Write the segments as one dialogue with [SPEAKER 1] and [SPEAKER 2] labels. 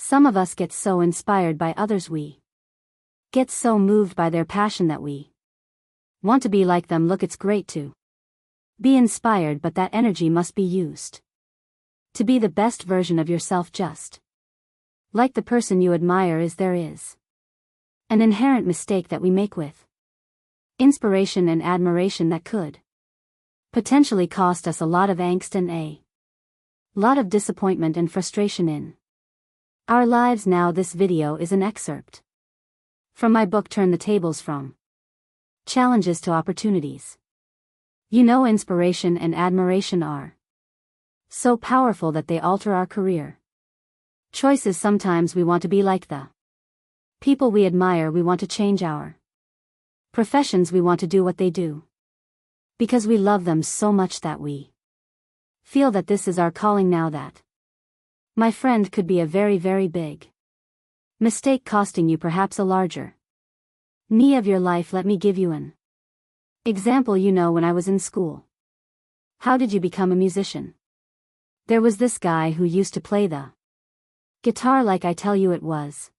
[SPEAKER 1] Some of us get so inspired by others, we get so moved by their passion that we want to be like them. Look, it's great to be inspired, but that energy must be used to be the best version of yourself, just like the person you admire is. There is an inherent mistake that we make with inspiration and admiration that could potentially cost us a lot of angst and a lot of disappointment and frustration in our lives. Now, this video is an excerpt from my book Turn the Tables: From Challenges to Opportunities. You know, inspiration and admiration are so powerful that they alter our career choices. Sometimes we want to be like the people we admire. We want to change our professions. We want to do what they do because we love them so much that we feel that this is our calling. Now, that, my friend, could be a very, very big mistake, costing you perhaps a larger knee of your life. Let me give you an example. You know, when I was in school, how did you become a musician? There was this guy who used to play the guitar like I tell you, it was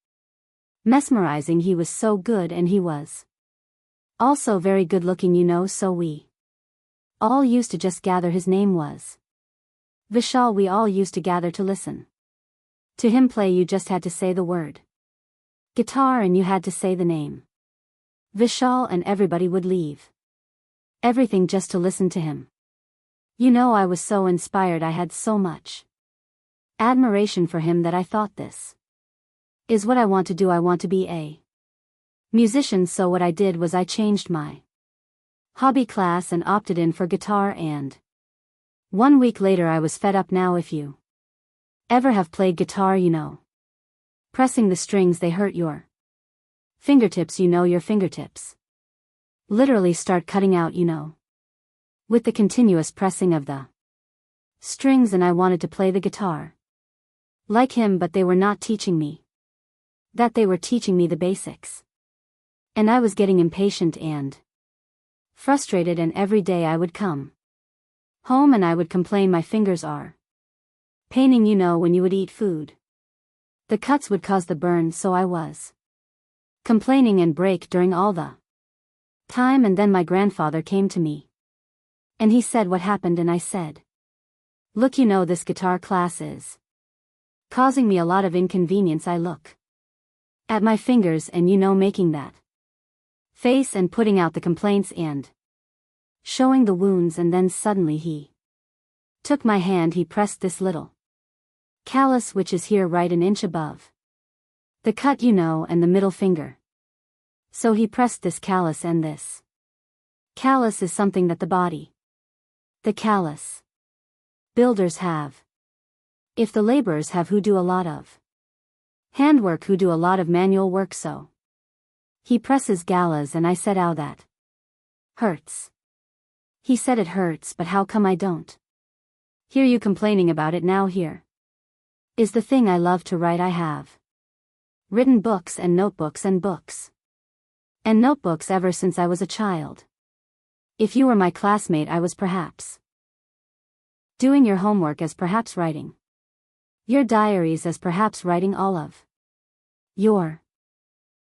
[SPEAKER 1] mesmerizing. He was so good, and he was also very good looking, you know, so we all used to just gather. His name was Vishal. We all used to gather to listen to him play. You just had to say the word guitar and you had to say the name Vishal, and everybody would leave everything just to listen to him. You know, I was so inspired. I had so much admiration for him that I thought, this is what I want to do. I want to be a musician. So what I did was I changed my hobby class and opted in for guitar, and 1 week later I was fed up. Now, if you ever have played guitar, you know, pressing the strings, they hurt your fingertips. You know, your fingertips literally start cutting out, you know, with the continuous pressing of the strings. And I wanted to play the guitar like him, but they were not teaching me that. They were teaching me the basics. And I was getting impatient and frustrated, and every day I would come home and I would complain, my fingers are paining. You know, when you would eat food, the cuts would cause the burn. So I was complaining and break during all the time. And then my grandfather came to me and he said, what happened? And I said, look, you know, this guitar class is causing me a lot of inconvenience. I look at my fingers and, you know, making that face and putting out the complaints and showing the wounds. And then suddenly he took my hand. He pressed this little callus, which is here, right an inch above the cut, you know, and the middle finger. So he pressed this callus, and this callus is something that the body, the callus builders have. If the laborers have, who do a lot of handwork, who do a lot of manual work. So he presses gallas, and I said, ow, that hurts. He said, it hurts, but how come I don't hear you complaining about it? Now, here is the thing. I love to write. I have written books and notebooks and books and notebooks ever since I was a child. If you were my classmate, I was perhaps doing your homework, as perhaps writing your diaries, as perhaps writing all of your